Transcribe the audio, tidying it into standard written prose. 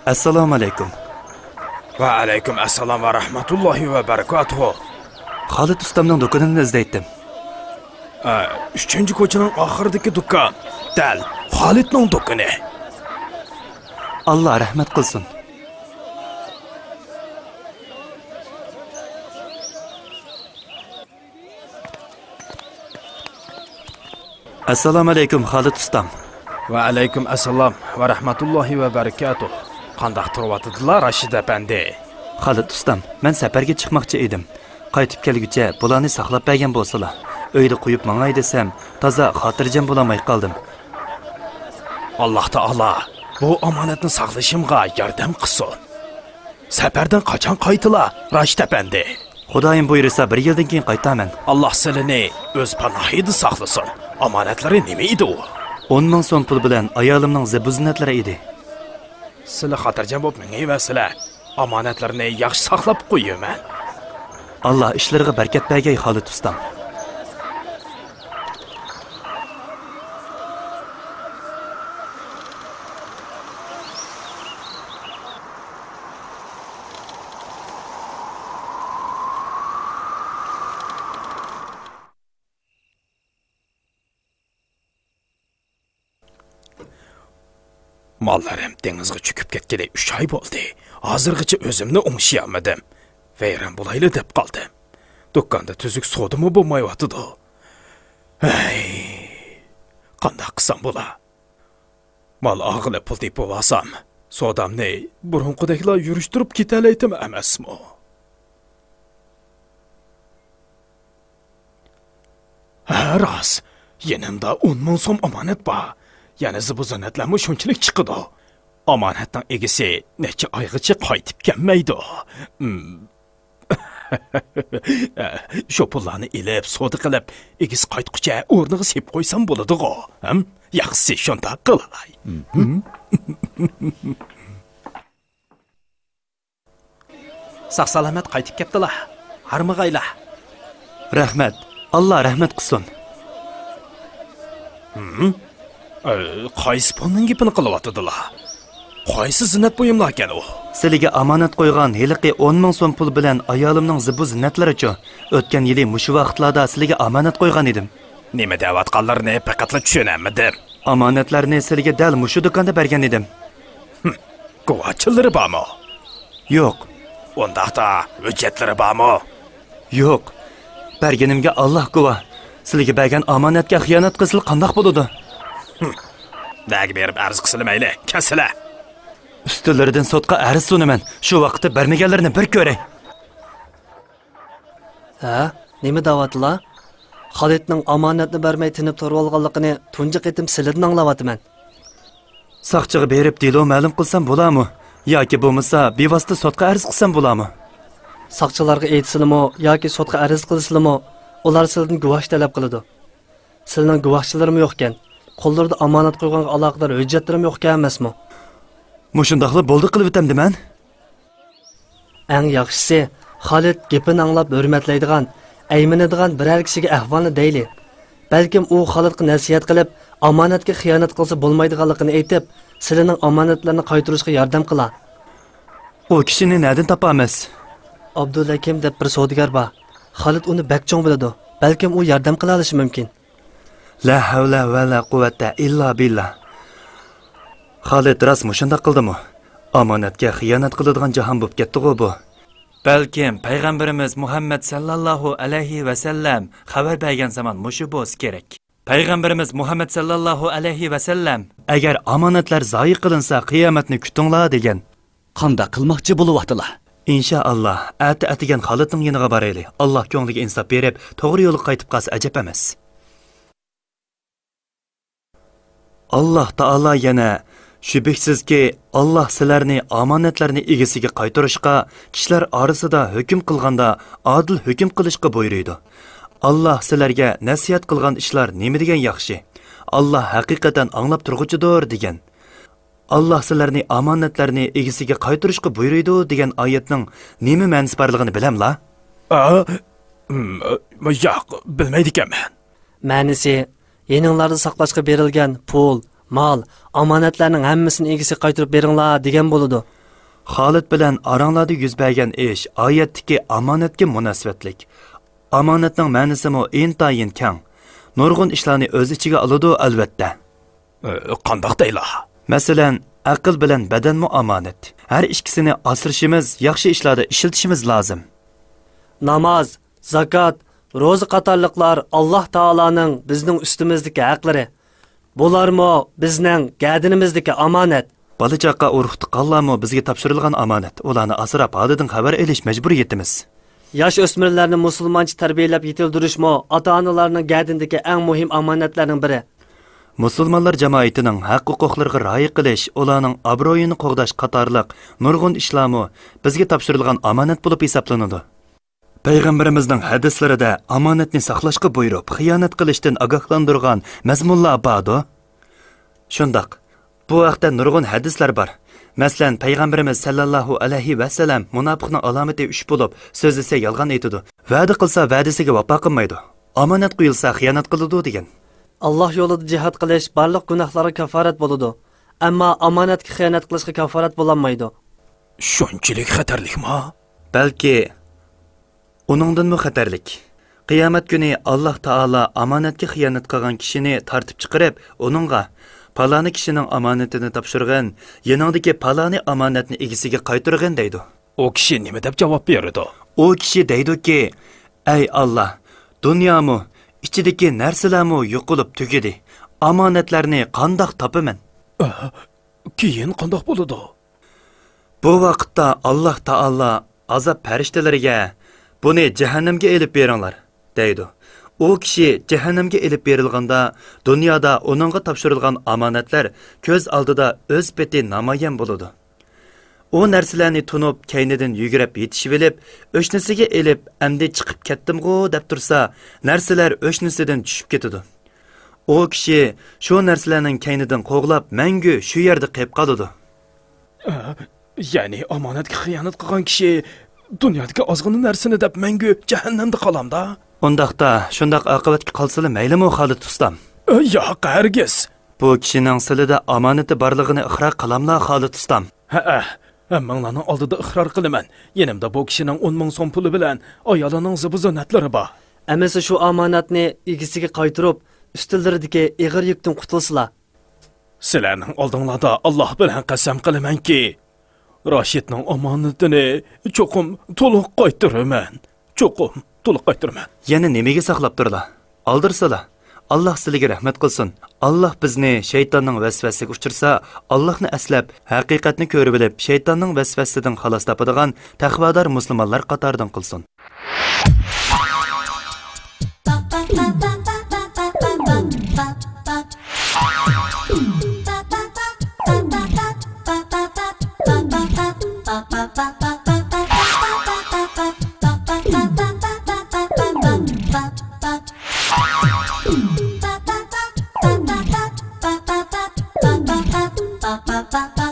Assalomu alaykum. Va alaykum assalom va rahmatullohi va barakatuh. Xolid ustamning do'konini izlaydim. 3-ko'chaning oxiridagi do'kon. Dal, Xolidning do'koni. Alloh rahmat qilsin. Assalomu alaykum Xolid ustam. Va alaykum assalom va rahmatullohi va barakatuh. Qanday turibdilar Rashid apandi? Xolid ustam, men safarga chiqmoqchi edim. Qaytib kelguncha bularni saqlab bergan bo'lsalar, uyda qo'yib mangay desam, toza xotirjam bo'lamay qoldim. Alloh taolo bu omonatni saqlashimga yordam qilsin. Safardan qachon qaytdilar Rashid apandi? Xudoyim buyursa 1 yildan keyin qaytaman. Alloh sizlarni o'z panohida saqlasin. Omonatlari nima edi u? 10 ming so'm pul bilan ayolimning zibu-zinatlari edi. Sizlar xotirjam bo'lib mengayvasizlar. Omonatlarni yaxshi saqlab qo'yaman. Alloh ishlariga barkat bergay Xolid ustam. Mollarim dengizga cho'kib ketgani 3 oy bo'ldi. Hozirgacha o'zimni o'ngishayolmadim. Vayron bo'layli deb qoldim. Do'konda tuzuk sodimi bo'lmayotdi. Ay, qanday qilsam bo'la? Mal og'ili pul deb olsam, sodamni burunqideklar yurishtirib ketalaydim emasmi? Ha, rost. Yanimda 10 ming so'm omonat bor. Yana zibu-zinatlarmi shunchalik chiqdi. Omonatning egisi necha oygacha qaytib kelmaydi. Shu pullarni ilib, so'da qilib, egisi qaytqucha o'rniga sep qo'ysam bo'ladi-ku. Yaxshisi shunday qilay. Sog'-salomat qaytib ketdilar. Harmag'aylar. Rahmat. Alloh rahmat qilsin. Qaysi pulning gapini qilyotdilar? Qaysi zinat buyumlar ekan u? Sizlarga omonat qo'ygan heliqi 10 ming so'm pul bilan ayolimning zibu-zinatlari-chi? O'tgan yili mushu vaqtlarda sizlarga omonat qo'ygan edim. Nima deyotganlarini faqatla tushunamadim. Omonatlarni sizlarga dal mushu do'konda bergan edim. Guvohchilari bormi? Yo'q. Undaqda hujjatlari bormi? Yo'q. Berganimga Alloh guvoh. Sizlarga bergan omonatga xiyonat qilsa qanday bo'ladi? Dagi berib arz qilmayli, kasala. Ustilaridan sotqa arz sunaman. Shu vaqtda bermaganlarni bir ko'ray. Ha, nima da'vatlar? Xolidning omonatni bermay tinib turib olganligini tunji qitim sizlardan anglayapman. Saqchiga berib delo ma'lum qilsam bo'larmi? Yoki bo'lmasa bevosita sotqa arz qilsam bo'larmi? Saqchilarga aytsilmi yoki sotqa arz qilsilmi, ular sizdan guvoh talab qiladi. Sizning guvohchilarim yo'q ekan. Qo'llarda omonat qo'ygan aloqador hujjatlarim yo'q ekan emasmi? Mushundaqli bo'ldi qilib o'tamdiman. Eng yaxshisi Xolid gapini anglab hurmatlaydigan, ayminadigan biror kishiga ahvolni deyli. Balkim u Xolidga nasihat qilib, omonatga xiyonat qilsa bo'lmaydiganligini aytib, sizlarning omonatlarni qaytarishga yordam qila. U kishini nerdan topamiz? Abdullakim deb bir savdogar bor. Xolid uni bakchong biladi. Balkim u yordam qila olishi mumkin. La havla va la quvvata illa billah. Xolid rasmu shunda qildimi? Omonatga xiyonat qiladigan jahon bo'lib ketdi-ku bu. Balkim payg'ambarimiz Muhammad sallallohu alayhi va sallam xabar bergan zamon mushu bo'lsa kerak. Payg'ambarimiz Muhammad sallallohu alayhi va sallam agar omonatlar zoyi qilinsa qiyomatni kutinglar degan. Qanday qilmoqchi bo'lyaptilar? Inshaalloh, atigan Xolidning yoniga boraylik. Alloh ko'ngliga insof berib, to'g'ri yo'lga qaytib qolsa ajab emas. Alloh taolo yana shubhasizki Alloh sizlarni omonatlarni egasiga qaytarishga, kishilar orasida hukm qilganda adil hukm qilishga buyuradi. Alloh sizlarga nasihat qilgan ishlar nima degan yaxshi? Alloh haqiqatan anglab turg'uchidir degan. Alloh sizlarni omonatlarni egasiga qaytarishga buyuradi degan oyatning nima ma'nosi borligini bilamla? Yo'q, bilmaydi ekanman. Ma'nosi, yeninglarda saqlashga berilgan pul, Mal, omonatlarning hammasini egasiga qaytarib beringlar degan bo'ladi. Xolid bilan oranglarda yuz bergan ish oyatdagi omonatga munosabatlik. Omonatning ma'nosi mo intayin keng. Nurg'un ishlarni o'z ichiga oladi albatta. Qandoq deylar? Masalan, aql bilan badanmi omonat. Har ikkisini asrashimiz, yaxshi ishlarda ishlatishimiz lozim. Namoz, zakot, ro'za qatorliqlar Alloh taolaning bizning ustimizdagi haqlari. Bularmi bizning gadinimizdagi omonat. Balachaqa urug'tiqanlarmi bizga topshirilgan omonat. Ularni asrab holidan xabar olish majburiyatimiz. Yosh o'smirlarni musulmoncha tarbiyalab yetildirishmi ota-onalarning gadindagi eng muhim omonatlarning biri. Musulmonlar jamoatining haq-huquqlariga rioya qilish, ularning obro'yini qo'g'dash qatorliq nurg'un ishlarmi bizga topshirilgan omonat bo'lib hisoblanadi. Payg'ambarimizning hadislarida omonatni saqlashga buyurib, xiyonat qilishdan ogohlantirgan mazmunlar bordi. Shundaq, bu vaqtda nurg'un hadislar bor. Masalan, payg'ambarimiz sallallohu alayhi va sallam munofiqning alomati 3 bo'lib, so'zlasa yolg'on aytadi. Va'da qilsa va'dasiga vafo qilmaydi. Omonat qo'yilsa xiyonat qiladi degan. Alloh yo'lida jihad qilish barliq gunohlarga kaforat bo'ladi. Ammo omonatga xiyonat qilishga kaforat bo'lolmaydi. Shunchalik xatarlikmi? Balki uningdanmi xatarlik. Qiyomat kuni Alloh taolo omonatga xiyonat qilgan kishini tartib chiqarib, uningga palani kishining omonatini topshirgan, yaningdagi palani omonatni egasiga qaytargan deydi. O kishi nima deb javob beradi? U kishi deydiki: "Ey Alloh, dunyomi, ichidagi narsalarmi yo'qolib tugadi. Omonatlarni qandoq topaman?" Keyin qandoq bo'ladi? Bu vaqtda Alloh taolo azob farishtalariga buni jahannamga elib beringlar deydi. U kishi jahannamga elib berilganda dunyoda uningga topshirilgan omonatlar ko'z oldida o'z peti namoyon bo'ladi. U narsalarni tunib, kaynidan yugurib yetishib olib, o'shnisiga elib, "Amdi chiqib ketdim-ku" deb tursa, narsalar o'shnisidan tushib ketadi. U kishi shu narsalarning kaynidan qo'g'lab, mangu shu yerda qolib qoladi. Ya'ni omonatga xiyonat qilgan kishi dunyodagi ozg'in narsani deb mangu jahannamda qolamda. Undaqda shundaq oqibatga qolsa maylimi Xolid ustam? Yo'q, hargiz. Bu kishining silida omonati borligini iqror qilamlar Xolid ustam. Ha, hammanglarning oldida iqror qilaman. Yenimda bu kishining 10 ming so'm puli bilan ayolining zibuzonatlari bor. Amasi shu omonatni egasiga qaytarib, ustunlaridagi ig'ir yukdan qutulsalar. Sizlarning oldinglarda Alloh bilan qasam qilamanki, Rashidning omonatini cho'qim to'liq qaytaraman. Cho'qim to'liq qaytaraman. Yana nimaga saqlab turlar? Oldirsalar. Alloh sizlarga rahmat qilsin. Alloh bizni shaytonning vasvasiga uchirsa, Allohni aslab, haqiqatni ko'rib bilib, shaytonning vasvasidan xalos topadigan taqvodor musulmonlar qatoridan qilsin. Ba ba ba ba